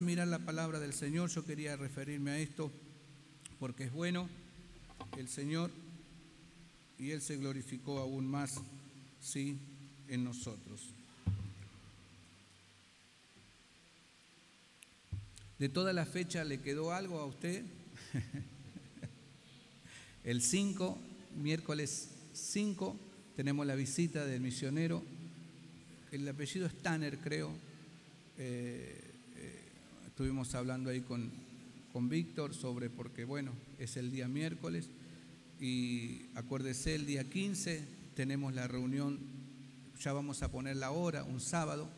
Mirar la palabra del Señor. Yo quería referirme a esto porque es bueno el Señor y Él se glorificó aún más, sí, en nosotros. ¿De toda la fecha le quedó algo a usted? El 5, miércoles 5, tenemos la visita del misionero. El apellido es Tanner, creo. Estuvimos hablando ahí con Víctor sobre, porque bueno, es el día miércoles, y acuérdese, el día 15 tenemos la reunión, ya vamos a poner la hora, un sábado,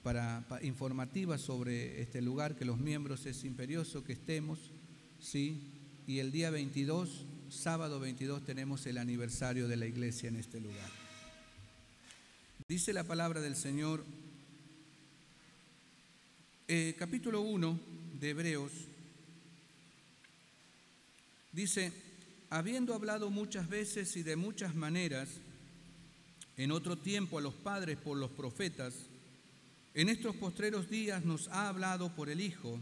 para informativa sobre este lugar, que los miembros es imperioso que estemos, ¿sí? Y el día 22, sábado 22, tenemos el aniversario de la iglesia en este lugar. Dice la palabra del Señor, capítulo 1 de Hebreos, dice: habiendo hablado muchas veces y de muchas maneras en otro tiempo a los padres por los profetas, en estos postreros días nos ha hablado por el Hijo,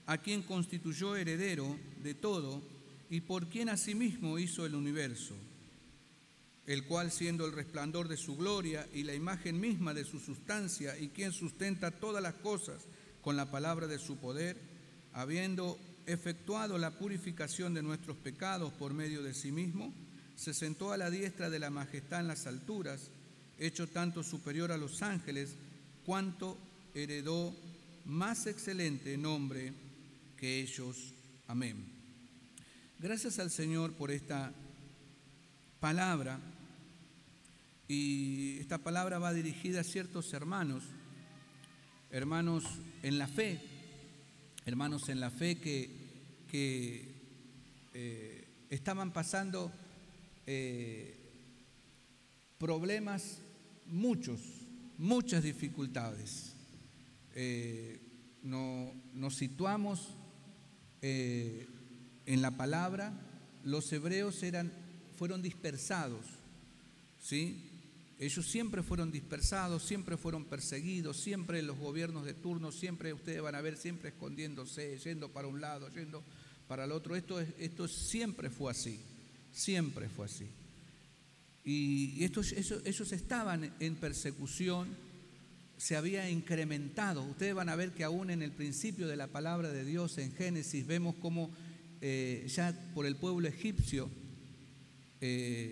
a quien constituyó heredero de todo y por quien asimismo hizo el universo, el cual, siendo el resplandor de su gloria y la imagen misma de su sustancia, y quien sustenta todas las cosas con la palabra de su poder, habiendo efectuado la purificación de nuestros pecados por medio de sí mismo, se sentó a la diestra de la majestad en las alturas, hecho tanto superior a los ángeles, cuanto heredó más excelente nombre que ellos. Amén. Gracias al Señor por esta palabra, y esta palabra va dirigida a ciertos hermanos en la fe, que estaban pasando problemas, muchas dificultades. Nos situamos en la palabra. Los hebreos fueron dispersados, ¿sí? Ellos siempre fueron dispersados, siempre fueron perseguidos, siempre los gobiernos de turno, siempre ustedes van a ver, siempre escondiéndose, yendo para un lado, yendo para el otro. Esto siempre fue así, siempre fue así. Y ellos estaban en persecución, se había incrementado. Ustedes van a ver que aún en el principio de la palabra de Dios, en Génesis, vemos cómo ya por el pueblo egipcio,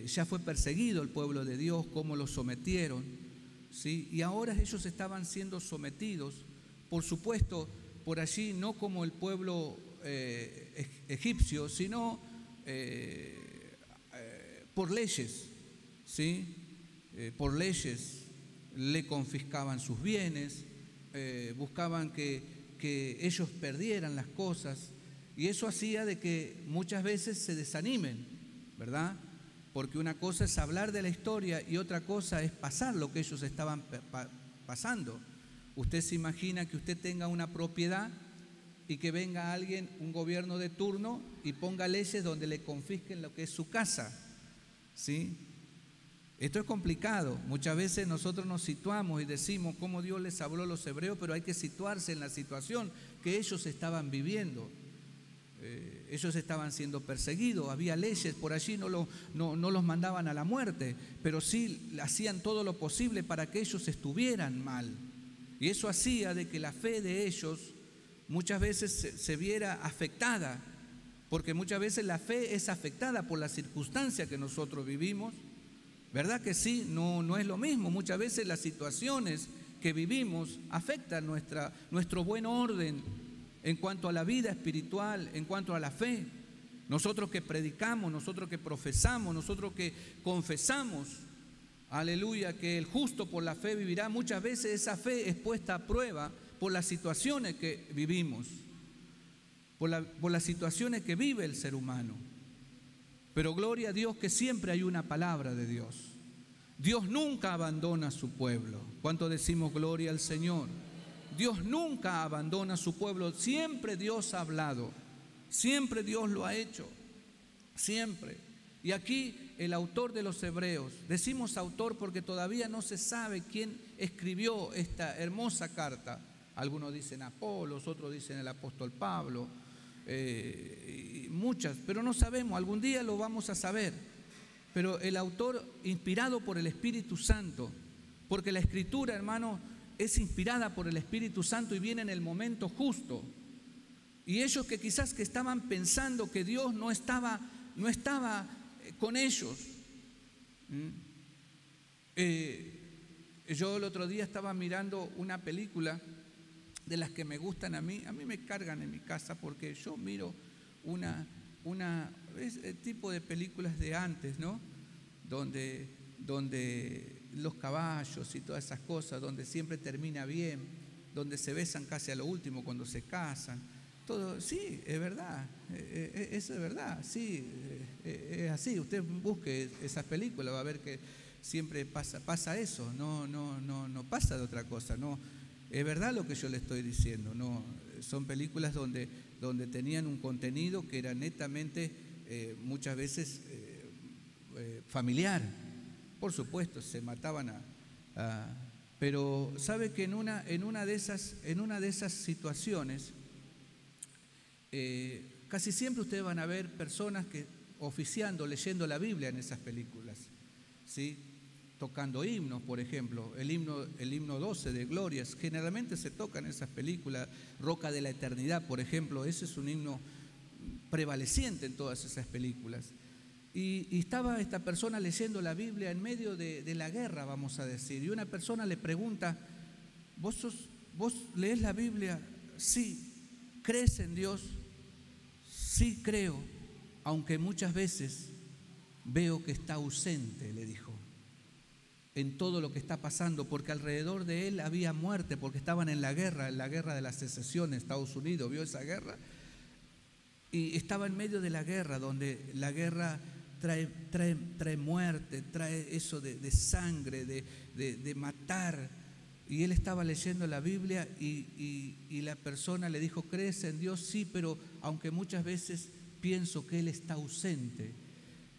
ya fue perseguido el pueblo de Dios, cómo lo sometieron, ¿sí? Y ahora ellos estaban siendo sometidos, por supuesto, por allí, no como el pueblo egipcio, sino por leyes, ¿sí? Por leyes le confiscaban sus bienes, buscaban que ellos perdieran las cosas, y eso hacía de que muchas veces se desanimen, ¿verdad? Porque una cosa es hablar de la historia y otra cosa es pasar lo que ellos estaban pasando. Usted se imagina que usted tenga una propiedad y que venga alguien, un gobierno de turno, y ponga leyes donde le confisquen lo que es su casa, ¿sí? Esto es complicado. Muchas veces nosotros nos situamos y decimos cómo Dios les habló a los hebreos, pero hay que situarse en la situación que ellos estaban viviendo. Ellos estaban siendo perseguidos, había leyes, por allí no los mandaban a la muerte, pero sí hacían todo lo posible para que ellos estuvieran mal. Y eso hacía de que la fe de ellos muchas veces se viera afectada, porque muchas veces la fe es afectada por la circunstancia que nosotros vivimos. ¿Verdad que sí? No es lo mismo. Muchas veces las situaciones que vivimos afectan nuestro buen orden en cuanto a la vida espiritual, en cuanto a la fe. Nosotros que predicamos, nosotros que profesamos, nosotros que confesamos, aleluya, que el justo por la fe vivirá, muchas veces esa fe es puesta a prueba por las situaciones que vivimos, por las situaciones que vive el ser humano. Pero gloria a Dios que siempre hay una palabra de Dios. Dios nunca abandona a su pueblo. ¿Cuánto decimos gloria al Señor? Dios nunca abandona a su pueblo. Siempre Dios ha hablado, siempre Dios lo ha hecho, siempre. Y aquí el autor de los Hebreos, decimos autor porque todavía no se sabe quién escribió esta hermosa carta algunos dicen Apolos, otros dicen el apóstol Pablo, y muchas, pero no sabemos, algún día lo vamos a saber. Pero el autor, inspirado por el Espíritu Santo, porque la Escritura, hermano, es inspirada por el Espíritu Santo y viene en el momento justo. Y ellos que quizás que estaban pensando que Dios no estaba con ellos. Yo el otro día estaba mirando una película de las que me gustan a mí me cargan en mi casa porque yo miro el tipo de películas de antes, ¿no? Donde los caballos y todas esas cosas, donde siempre termina bien, donde se besan casi a lo último cuando se casan. Todo, sí, es verdad, eso es verdad, sí, es así. Usted busque esas películas, va a ver que siempre pasa eso, no pasa de otra cosa, no, es verdad lo que yo le estoy diciendo, no, son películas donde tenían un contenido que era netamente muchas veces familiar. Por supuesto, se mataban pero sabe que en una de esas situaciones casi siempre ustedes van a ver personas que oficiando, leyendo la Biblia en esas películas, ¿sí? Tocando himnos, por ejemplo, el himno 12 de Glorias, generalmente se toca en esas películas. Roca de la Eternidad, por ejemplo, ese es un himno prevaleciente en todas esas películas. Y estaba esta persona leyendo la Biblia en medio de la guerra, vamos a decir, y una persona le pregunta: ¿Vos lees la Biblia? Sí. ¿Crees en Dios? Sí, creo, aunque muchas veces veo que está ausente, le dijo, en todo lo que está pasando, porque alrededor de él había muerte, porque estaban en la guerra de la secesión en Estados Unidos, vio esa guerra, y estaba en medio de la guerra, donde la guerra trae muerte, trae eso de sangre, de matar. Y él estaba leyendo la Biblia y la persona le dijo: ¿crees en Dios? Sí, pero aunque muchas veces pienso que Él está ausente.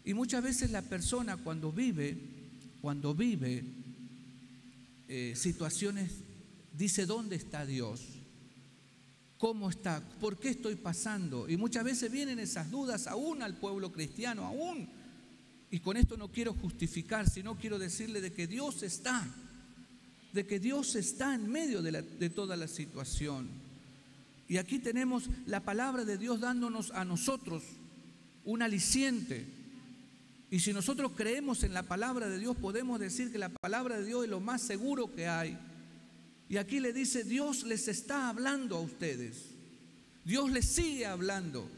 Y muchas veces la persona cuando vive situaciones, dice: ¿dónde está Dios? ¿Cómo está? ¿Por qué estoy pasando? Y muchas veces vienen esas dudas aún al pueblo cristiano, aún. Y con esto no quiero justificar, sino quiero decirle de que Dios está en medio de toda la situación. Y aquí tenemos la palabra de Dios dándonos a nosotros un aliciente. Y si nosotros creemos en la palabra de Dios, podemos decir que la palabra de Dios es lo más seguro que hay. Y aquí le dice: Dios les está hablando a ustedes. Dios les sigue hablando.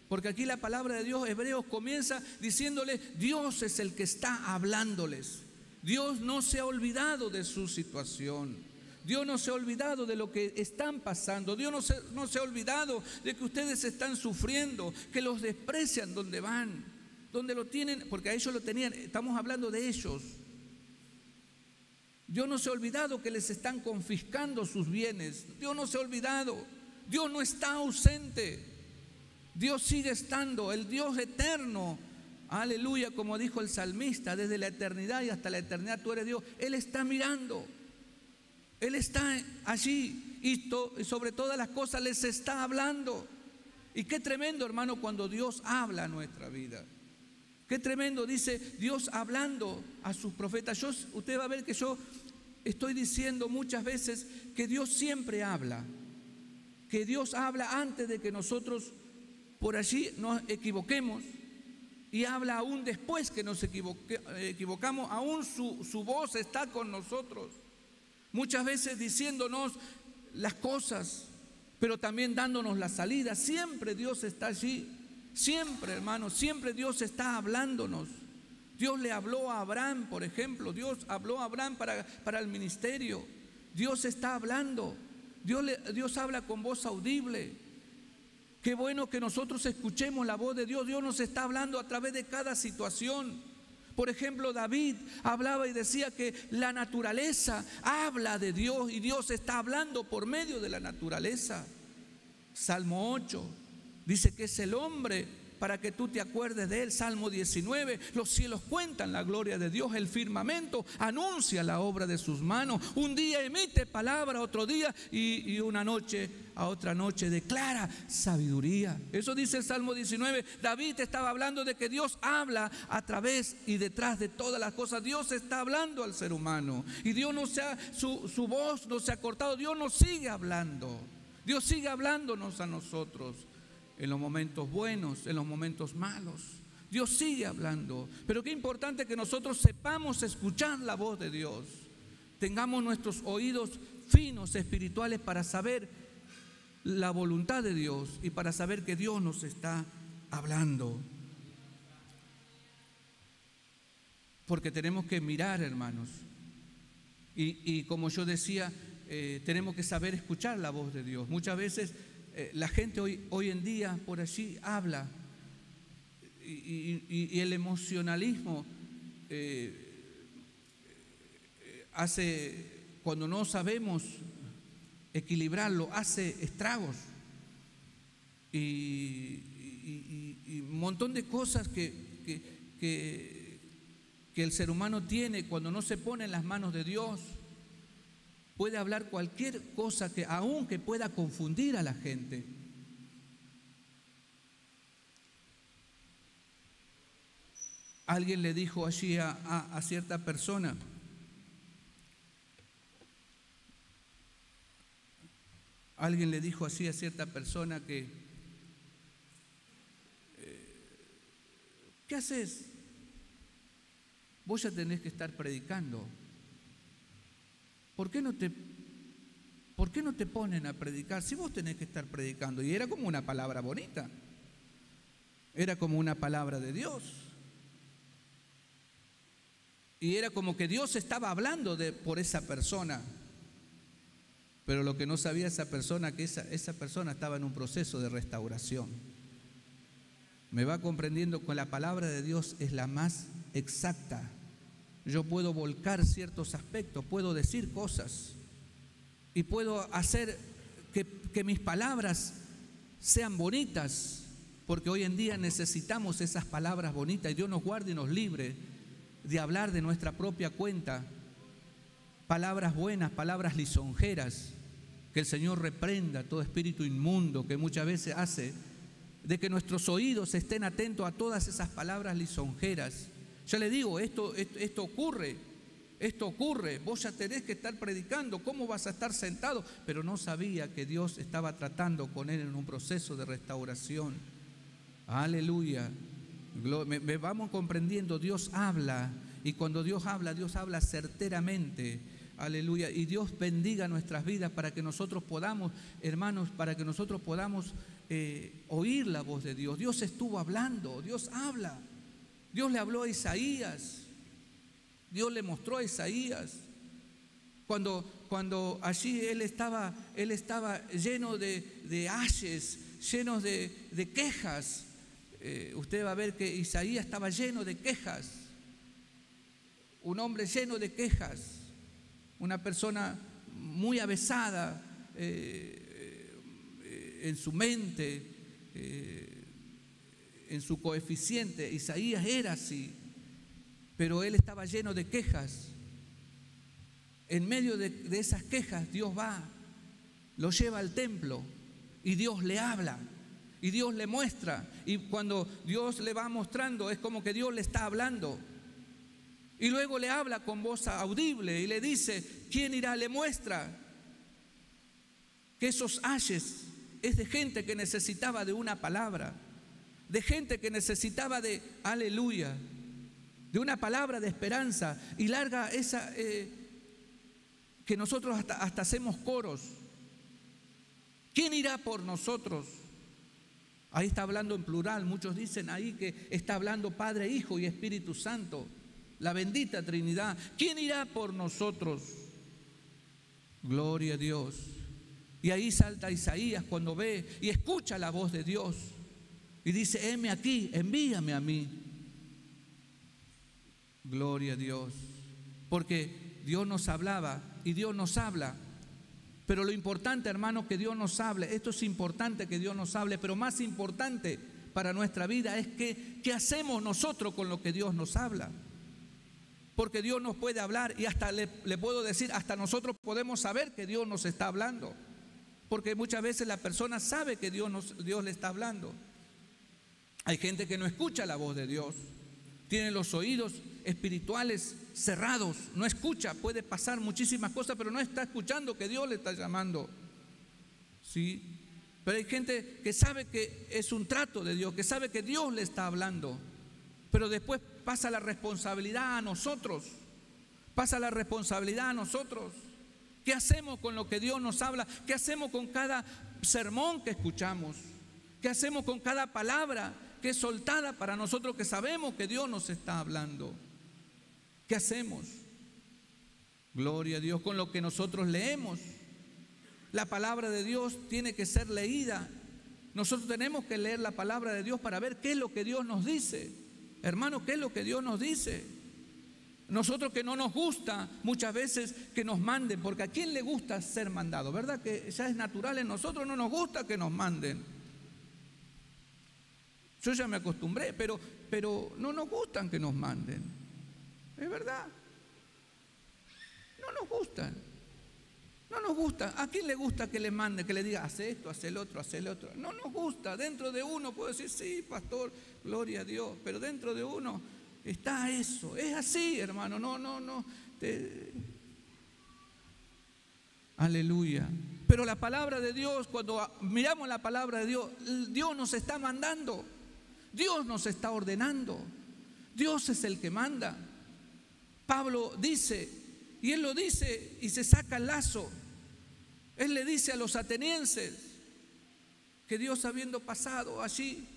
Porque aquí la palabra de Dios, Hebreos, comienza diciéndole: Dios es el que está hablándoles. Dios no se ha olvidado de su situación. Dios no se ha olvidado de lo que están pasando. Dios no se ha olvidado de que ustedes están sufriendo, que los desprecian donde van, donde lo tienen, porque a ellos lo tenían. Estamos hablando de ellos. Dios no se ha olvidado que les están confiscando sus bienes. Dios no se ha olvidado. Dios no está ausente. Dios sigue estando, el Dios eterno. Aleluya, como dijo el salmista: desde la eternidad y hasta la eternidad tú eres Dios. Él está mirando, Él está allí y sobre todas las cosas les está hablando. Y qué tremendo, hermano, cuando Dios habla a nuestra vida. Qué tremendo, dice Dios hablando a sus profetas. Usted va a ver que yo estoy diciendo muchas veces que Dios siempre habla, que Dios habla antes de que nosotros por allí nos equivoquemos. Y habla aún después que nos equivocamos, aún su voz está con nosotros. Muchas veces diciéndonos las cosas, pero también dándonos la salida. Siempre Dios está allí, siempre, hermanos, siempre Dios está hablándonos. Dios le habló a Abraham, por ejemplo. Dios habló a Abraham para el ministerio. Dios está hablando. Dios habla con voz audible. Qué bueno que nosotros escuchemos la voz de Dios. Dios nos está hablando a través de cada situación. Por ejemplo, David hablaba y decía que la naturaleza habla de Dios y Dios está hablando por medio de la naturaleza. Salmo 8 dice que es el hombre para que tú te acuerdes de Él. Salmo 19, los cielos cuentan la gloria de Dios, el firmamento anuncia la obra de sus manos. Un día emite palabra, otro día y una noche a otra noche declara sabiduría. Eso dice el Salmo 19. David estaba hablando de que Dios habla a través y detrás de todas las cosas. Dios está hablando al ser humano y Dios su voz no se ha cortado. Dios nos sigue hablando. Dios sigue hablándonos a nosotros en los momentos buenos, en los momentos malos. Dios sigue hablando. Pero qué importante que nosotros sepamos escuchar la voz de Dios. Tengamos nuestros oídos finos espirituales para saber la voluntad de Dios y para saber que Dios nos está hablando. Porque tenemos que mirar, hermanos. Y como yo decía, tenemos que saber escuchar la voz de Dios. Muchas veces la gente hoy en día por allí habla y el emocionalismo hace, cuando no sabemos equilibrarlo, hace estragos y un montón de cosas que el ser humano tiene cuando no se pone en las manos de Dios. Puede hablar cualquier cosa que aunque pueda confundir a la gente. Alguien le dijo allí a cierta persona, que ¿qué haces? Vos ya tenés que estar predicando. ¿Por qué no te ponen a predicar si vos tenés que estar predicando? Y era como una palabra bonita, era como una palabra de Dios, y era como que Dios estaba hablando por esa persona. Pero lo que no sabía esa persona, que esa persona estaba en un proceso de restauración. Me va comprendiendo que la palabra de Dios es la más exacta. Yo puedo volcar ciertos aspectos, puedo decir cosas y puedo hacer que mis palabras sean bonitas, porque hoy en día necesitamos esas palabras bonitas y Dios nos guarde y nos libre de hablar de nuestra propia cuenta palabras buenas, palabras lisonjeras. Que el Señor reprenda todo espíritu inmundo que muchas veces hace de que nuestros oídos estén atentos a todas esas palabras lisonjeras. Ya le digo, esto ocurre, vos ya tenés que estar predicando, ¿cómo vas a estar sentado? Pero no sabía que Dios estaba tratando con él en un proceso de restauración. Aleluya, me vamos comprendiendo, Dios habla, y cuando Dios habla certeramente. Aleluya, y Dios bendiga nuestras vidas para que nosotros podamos, hermanos, oír la voz de Dios. Dios estuvo hablando, Dios habla. Dios le habló a Isaías, Dios le mostró a Isaías cuando allí él estaba lleno de ayes, lleno de quejas. Usted va a ver que Isaías estaba lleno de quejas, un hombre lleno de quejas, una persona muy avesada en su mente, en su coeficiente. Isaías era así, pero él estaba lleno de quejas. En medio de esas quejas Dios lo lleva al templo y Dios le habla y Dios le muestra, y cuando Dios le va mostrando es como que Dios le está hablando y luego le habla con voz audible y le dice: ¿quién irá? Le muestra que esos ayes es de gente que necesitaba de una palabra, de gente que necesitaba de aleluya, de una palabra de esperanza. Y larga esa que nosotros hasta hacemos coros. ¿Quién irá por nosotros? Ahí está hablando en plural. Muchos dicen ahí que está hablando Padre, Hijo y Espíritu Santo, la bendita Trinidad. ¿Quién irá por nosotros? Gloria a Dios. Y ahí salta Isaías cuando ve y escucha la voz de Dios y dice: heme aquí, envíame a mí. Gloria a Dios. Porque Dios nos hablaba y Dios nos habla. Pero lo importante, hermano, que Dios nos hable. Esto es importante, que Dios nos hable, pero más importante, para nuestra vida es qué hacemos nosotros con lo que Dios nos habla. Porque Dios nos puede hablar y hasta le puedo decir, hasta nosotros podemos saber que Dios nos está hablando. Porque muchas veces la persona sabe que Dios le está hablando. Hay gente que no escucha la voz de Dios, tiene los oídos espirituales cerrados, no escucha, puede pasar muchísimas cosas, pero no está escuchando que Dios le está llamando. ¿Sí? Pero hay gente que sabe que es un trato de Dios, que sabe que Dios le está hablando, pero después pasa la responsabilidad a nosotros. Pasa la responsabilidad a nosotros. ¿Qué hacemos con lo que Dios nos habla? ¿Qué hacemos con cada sermón que escuchamos? ¿Qué hacemos con cada palabra que es soltada para nosotros que sabemos que Dios nos está hablando? ¿Qué hacemos? Gloria a Dios con lo que nosotros leemos. La palabra de Dios tiene que ser leída. Nosotros tenemos que leer la palabra de Dios para ver qué es lo que Dios nos dice. Hermano, ¿qué es lo que Dios nos dice? Nosotros que no nos gusta muchas veces que nos manden, porque ¿a quién le gusta ser mandado? ¿Verdad que ya es natural en nosotros? No nos gusta que nos manden. Yo ya me acostumbré, pero no nos gustan que nos manden. Es verdad. No nos gustan. No nos gusta. ¿A quién le gusta que le mande, que le diga, haz esto, haz el otro, haz el otro? No nos gusta. Dentro de uno puedo decir, sí, pastor, gloria a Dios. Pero dentro de uno está eso. Es así, hermano. No. Aleluya. Pero la palabra de Dios, cuando miramos la palabra de Dios, Dios nos está mandando. Dios nos está ordenando. Dios es el que manda. Pablo dice, y él lo dice y se saca el lazo. Él le dice a los atenienses que Dios, habiendo pasado allí,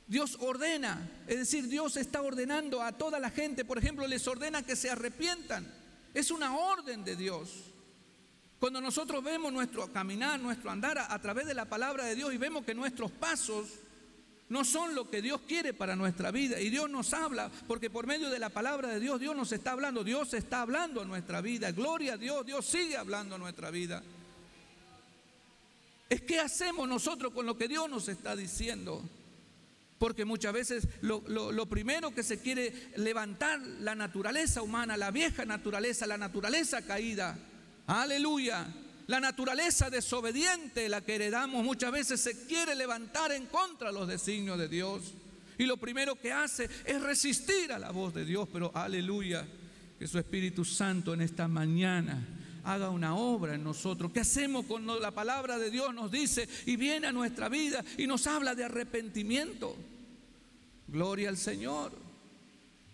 Dios ordena, es decir, Dios está ordenando a toda la gente. Por ejemplo, les ordena que se arrepientan. Es una orden de Dios. Cuando nosotros vemos nuestro caminar, nuestro andar a través de la palabra de Dios y vemos que nuestros pasos no son lo que Dios quiere para nuestra vida, y Dios nos habla, porque por medio de la palabra de Dios, Dios nos está hablando, Dios está hablando a nuestra vida. Gloria a Dios, Dios sigue hablando a nuestra vida. Es qué hacemos nosotros con lo que Dios nos está diciendo. Porque muchas veces lo primero que se quiere levantar, la naturaleza humana, la vieja naturaleza, la naturaleza caída. Aleluya. La naturaleza desobediente, la que heredamos, muchas veces se quiere levantar en contra de los designios de Dios. Y lo primero que hace es resistir a la voz de Dios. Pero aleluya, que su Espíritu Santo en esta mañana haga una obra en nosotros. ¿Qué hacemos cuando la palabra de Dios nos dice y viene a nuestra vida y nos habla de arrepentimiento? Gloria al Señor.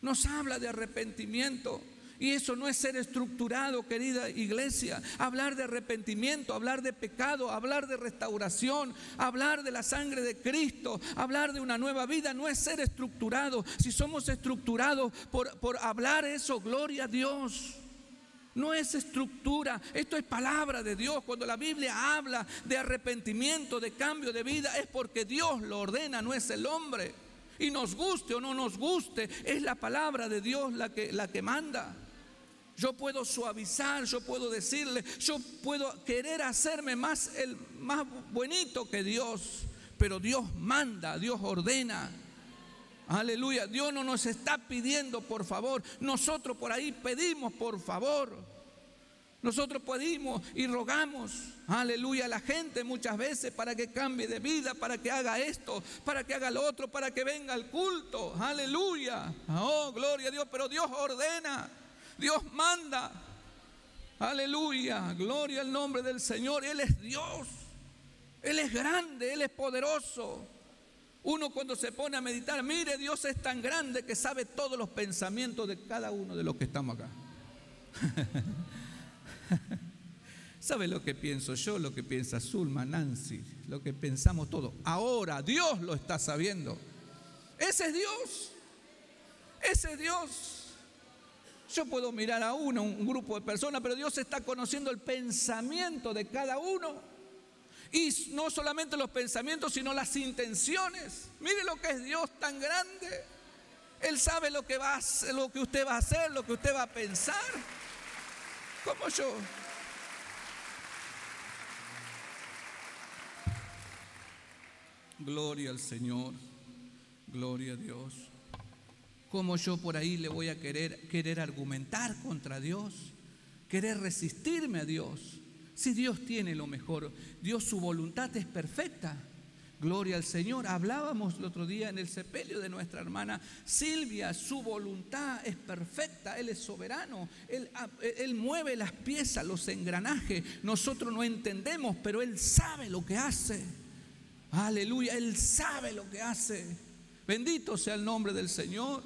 Nos habla de arrepentimiento. Y eso no es ser estructurado, querida iglesia. Hablar de arrepentimiento, hablar de pecado, hablar de restauración, hablar de la sangre de Cristo, hablar de una nueva vida, no es ser estructurado. Si somos estructurados por hablar eso, gloria a Dios. No es estructura, esto es palabra de Dios. Cuando la Biblia habla de arrepentimiento, de cambio de vida, es porque Dios lo ordena, no es el hombre. Y nos guste o no nos guste, es la palabra de Dios la que manda. Yo puedo suavizar, yo puedo decirle, yo puedo querer hacerme más bonito que Dios, pero Dios manda, Dios ordena. Aleluya. Dios no nos está pidiendo por favor. Nosotros por ahí pedimos por favor. Nosotros pedimos y rogamos, aleluya, a la gente muchas veces para que cambie de vida, para que haga esto, para que haga lo otro, para que venga al culto. Aleluya. Oh, gloria a Dios. Pero Dios ordena, Dios manda. Aleluya. Gloria al nombre del Señor. Él es Dios. Él es grande, Él es poderoso. Uno cuando se pone a meditar, mire, Dios es tan grande que sabe todos los pensamientos de cada uno de los que estamos acá. ¿Sabe lo que pienso yo? Lo que piensa Zulma, Nancy, lo que pensamos todos. Ahora Dios lo está sabiendo. Ese es Dios. Ese es Dios. Yo puedo mirar a un grupo de personas, pero Dios está conociendo el pensamiento de cada uno. Y no solamente los pensamientos, sino las intenciones. Mire lo que es Dios tan grande. Él sabe lo que usted va a hacer, lo que usted va a pensar. Como yo. Gloria al Señor. Gloria a Dios. ¿Cómo yo por ahí le voy a querer argumentar contra Dios? Querer resistirme a Dios. Si Dios tiene lo mejor, Dios, su voluntad es perfecta. Gloria al Señor. Hablábamos el otro día en el sepelio de nuestra hermana Silvia. Su voluntad es perfecta. Él es soberano. Él mueve las piezas, los engranajes. Nosotros no entendemos, pero Él sabe lo que hace. Aleluya. Él sabe lo que hace. Bendito sea el nombre del Señor.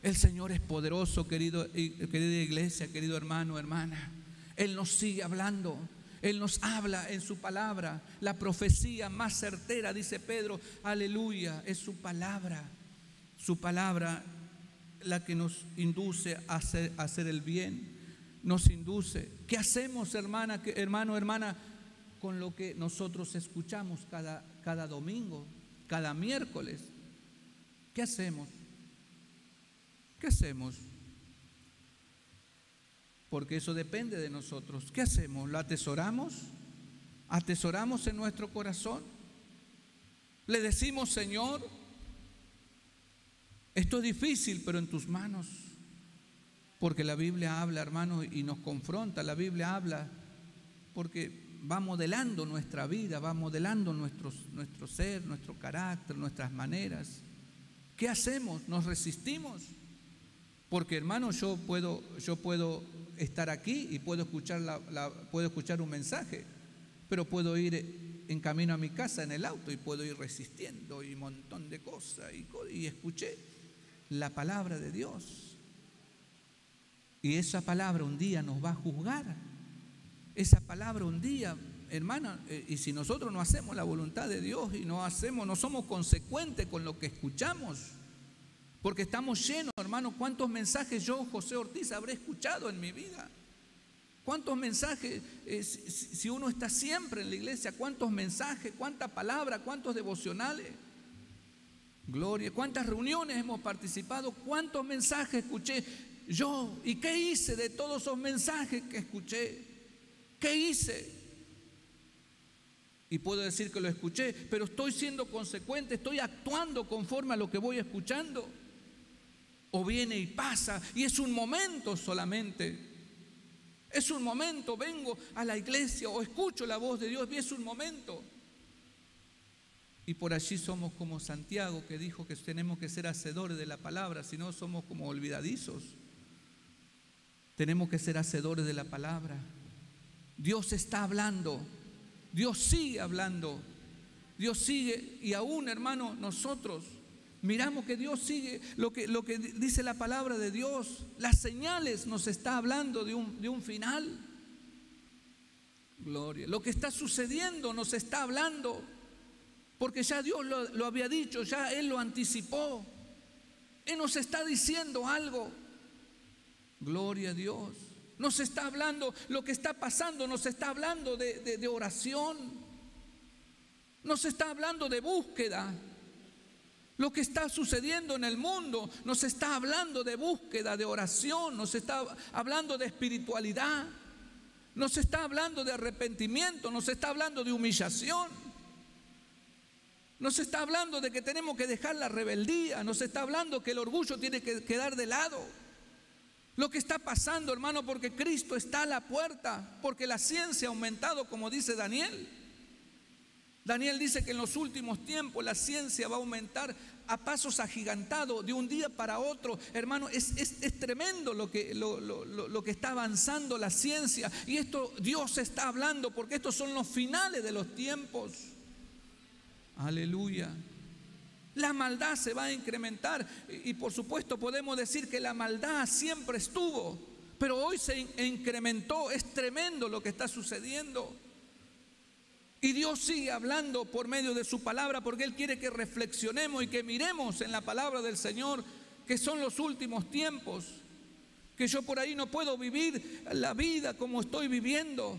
El Señor es poderoso, querida iglesia, querido hermano, hermana. Él nos sigue hablando. Él nos habla en su palabra. La profecía más certera, dice Pedro, aleluya, es su palabra. Su palabra la que nos induce a hacer el bien. Nos induce. ¿Qué hacemos, hermano, hermana, con lo que nosotros escuchamos cada domingo, cada miércoles? ¿Qué hacemos? ¿Qué hacemos? Porque eso depende de nosotros. ¿Qué hacemos? ¿Lo atesoramos? ¿Atesoramos en nuestro corazón? Le decimos, Señor, esto es difícil, pero en tus manos. Porque la Biblia habla, hermano, y nos confronta. La Biblia habla porque va modelando nuestra vida, va modelando nuestro ser, nuestro carácter, nuestras maneras. ¿Qué hacemos? ¿Nos resistimos? Porque, hermano, yo puedo estar aquí y puedo escuchar un mensaje, pero puedo ir en camino a mi casa en el auto y puedo ir resistiendo y un montón de cosas y escuché la palabra de Dios, y esa palabra un día nos va a juzgar. Esa palabra un día, hermana, y si nosotros no hacemos la voluntad de Dios y no somos consecuentes con lo que escuchamos, porque estamos llenos, hermano. ¿Cuántos mensajes yo, José Ortiz, habré escuchado en mi vida? ¿Cuántos mensajes, si uno está siempre en la iglesia, cuántos mensajes, cuánta palabra, cuántos devocionales? Gloria. ¿Cuántas reuniones hemos participado? ¿Cuántos mensajes escuché yo? ¿Y qué hice de todos esos mensajes que escuché? ¿Qué hice? Y puedo decir que lo escuché, pero estoy siendo consecuente, estoy actuando conforme a lo que voy escuchando. O viene y pasa, y es un momento solamente. Es un momento, vengo a la iglesia o escucho la voz de Dios y es un momento. Y por allí somos como Santiago, que dijo que tenemos que ser hacedores de la palabra, si no somos como olvidadizos. Tenemos que ser hacedores de la palabra. Dios está hablando, Dios sigue hablando, Dios sigue, y aún, hermano, nosotros miramos que Dios sigue lo que dice la palabra de Dios. Las señales nos está hablando de un final. Gloria. Lo que está sucediendo nos está hablando, porque ya Dios lo había dicho, ya Él lo anticipó. Él nos está diciendo algo. Gloria a Dios. Nos está hablando lo que está pasando, nos está hablando de oración, nos está hablando de búsqueda. Lo que está sucediendo en el mundo nos está hablando de búsqueda, de oración, nos está hablando de espiritualidad, nos está hablando de arrepentimiento, nos está hablando de humillación, nos está hablando de que tenemos que dejar la rebeldía, nos está hablando que el orgullo tiene que quedar de lado. Lo que está pasando, hermano, porque Cristo está a la puerta, porque la ciencia ha aumentado, como dice Daniel. Daniel dice que en los últimos tiempos la ciencia va a aumentar a pasos agigantados de un día para otro. Hermano, es tremendo lo que está avanzando la ciencia. Y esto Dios está hablando, porque estos son los finales de los tiempos. Aleluya. La maldad se va a incrementar y por supuesto podemos decir que la maldad siempre estuvo, pero hoy se incrementó. Es tremendo lo que está sucediendo. Y Dios sigue hablando por medio de su palabra, porque Él quiere que reflexionemos y que miremos en la palabra del Señor que son los últimos tiempos, que yo por ahí no puedo vivir la vida como estoy viviendo,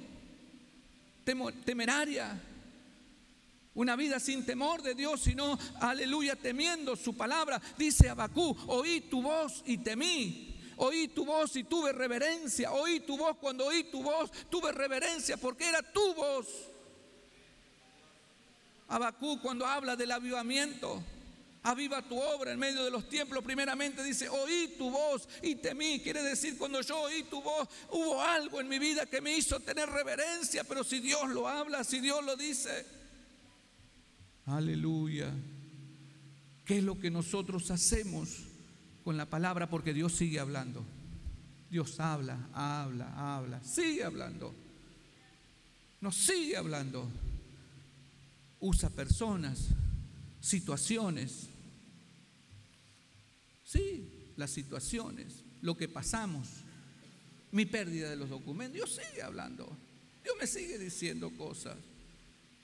temeraria. Una vida sin temor de Dios, sino, aleluya, temiendo su palabra. Dice Habacuc: oí tu voz y temí. Oí tu voz y tuve reverencia. Oí tu voz, cuando oí tu voz tuve reverencia, porque era tu voz. Habacuc, cuando habla del avivamiento, Aviva tu obra en medio de los tiempos. Primeramente dice, oí tu voz y temí. Quiere decir, cuando yo oí tu voz, hubo algo en mi vida que me hizo tener reverencia. Pero si Dios lo habla, si Dios lo dice, aleluya. ¿Qué es lo que nosotros hacemos con la palabra? Porque Dios sigue hablando. Dios habla, sigue hablando. Nos sigue hablando. Usa personas, situaciones. Sí, las situaciones, lo que pasamos, mi pérdida de los documentos. Dios sigue hablando. Dios me sigue diciendo cosas.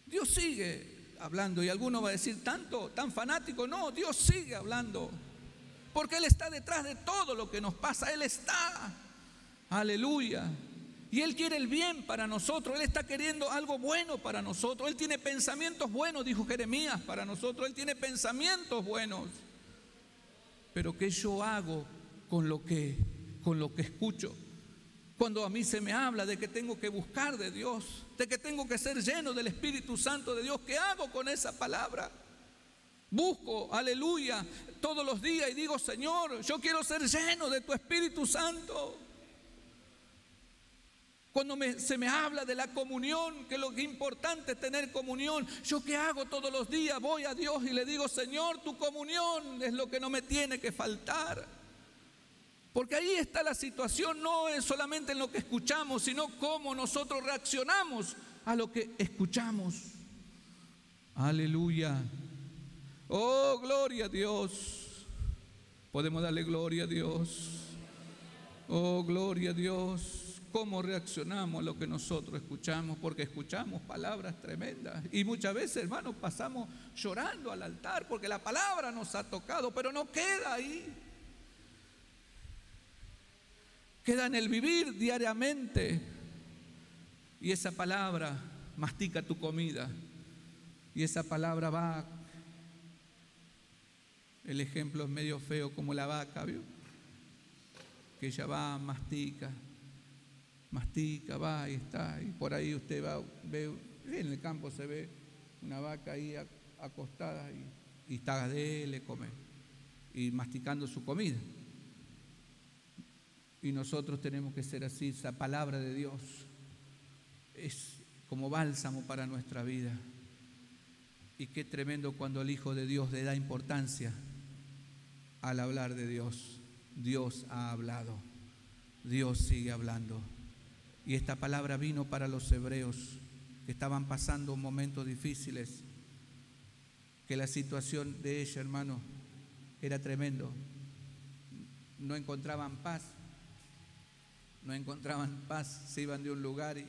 Dios sigue hablando. Y alguno va a decir, tan fanático. No, Dios sigue hablando. Porque Él está detrás de todo lo que nos pasa. Él está. Aleluya. Y Él quiere el bien para nosotros. Él está queriendo algo bueno para nosotros. Él tiene pensamientos buenos, dijo Jeremías, para nosotros. Él tiene pensamientos buenos. Pero ¿qué yo hago con lo que escucho? Cuando a mí se me habla de que tengo que buscar de Dios, de que tengo que ser lleno del Espíritu Santo de Dios, ¿qué hago con esa palabra? Busco, aleluya, todos los días y digo, Señor, yo quiero ser lleno de tu Espíritu Santo. Cuando se me habla de la comunión, que lo que es importante es tener comunión, ¿yo qué hago todos los días? Voy a Dios y le digo, Señor, tu comunión es lo que no me tiene que faltar. Porque ahí está la situación, no es solamente en lo que escuchamos, sino cómo nosotros reaccionamos a lo que escuchamos. Aleluya. Oh, gloria a Dios. Podemos darle gloria a Dios. Oh, gloria a Dios. Cómo reaccionamos a lo que nosotros escuchamos, porque escuchamos palabras tremendas. Y muchas veces, hermanos, pasamos llorando al altar porque la palabra nos ha tocado, pero no queda ahí. Queda en el vivir diariamente. Y esa palabra mastica tu comida. Y esa palabra va. El ejemplo es medio feo, como la vaca, ¿vio? Que ella va, mastica, va y está. Y por ahí usted va, ve, en el campo se ve una vaca ahí acostada y está le come. Y masticando su comida. Y nosotros tenemos que ser así. Esa palabra de Dios es como bálsamo para nuestra vida. Y qué tremendo cuando el Hijo de Dios le da importancia al hablar de Dios. Dios ha hablado. Dios sigue hablando. Y esta palabra vino para los hebreos que estaban pasando momentos difíciles. Que la situación de ella, hermano, era tremendo. No encontraban paz. Se iban de un lugar y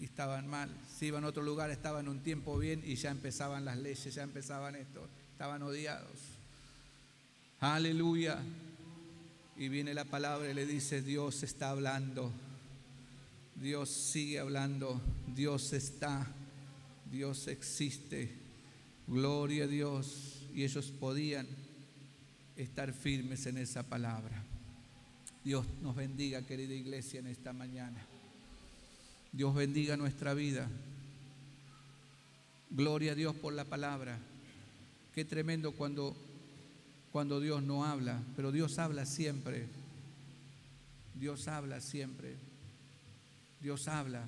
estaban mal, se iban a otro lugar, estaban un tiempo bien y ya empezaban las leyes, ya empezaban esto, estaban odiados. Aleluya. Y viene la palabra y le dice, Dios está hablando, Dios sigue hablando, Dios está, Dios existe, gloria a Dios. Y ellos podían estar firmes en esa palabra. Dios nos bendiga, querida iglesia, en esta mañana. Dios bendiga nuestra vida. Gloria a Dios por la palabra. Qué tremendo cuando Dios no habla, pero Dios habla siempre. Dios habla siempre. Dios habla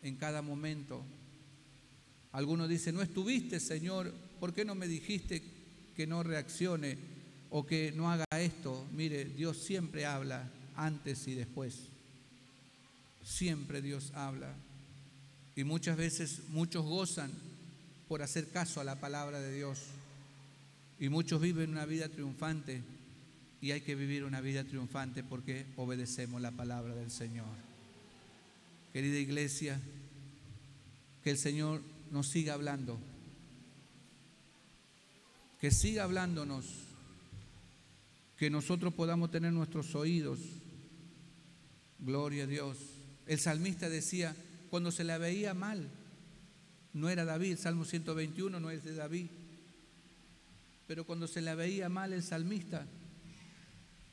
en cada momento. Algunos dicen, no estuviste, Señor, ¿por qué no me dijiste que no reaccione o que no haga esto? Mire, Dios siempre habla antes y después. Siempre Dios habla. Y muchas veces muchos gozan por hacer caso a la palabra de Dios. Y muchos viven una vida triunfante. Y hay que vivir una vida triunfante porque obedecemos la palabra del Señor. Querida iglesia, que el Señor nos siga hablando. Que siga hablándonos. Que nosotros podamos tener nuestros oídos. Gloria a Dios. El salmista decía, cuando se la veía mal, no era David, Salmo 121 no es de David, pero cuando se la veía mal el salmista,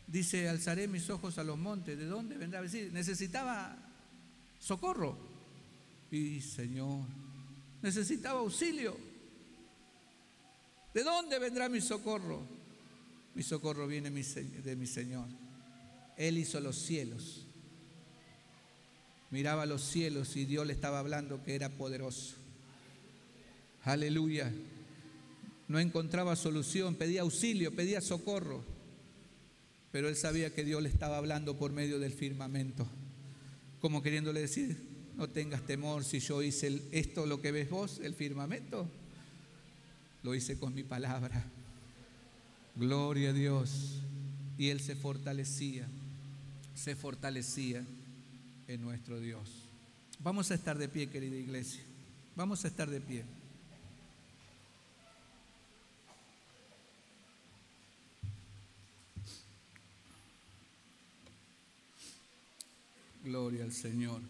dice, alzaré mis ojos a los montes, ¿de dónde vendrá? Es decir, necesitaba socorro. Y Señor, necesitaba auxilio. ¿De dónde vendrá mi socorro? Mi socorro viene de mi Señor. Él hizo los cielos. Miraba los cielos y Dios le estaba hablando que era poderoso. Aleluya. No encontraba solución, pedía auxilio, pedía socorro. Pero él sabía que Dios le estaba hablando por medio del firmamento, como queriéndole decir: no tengas temor, si yo hice esto, lo que ves vos, el firmamento, lo hice con mi palabra. Gloria a Dios. Y él se fortalecía en nuestro Dios. Vamos a estar de pie, querida iglesia. Vamos a estar de pie. Gloria al Señor.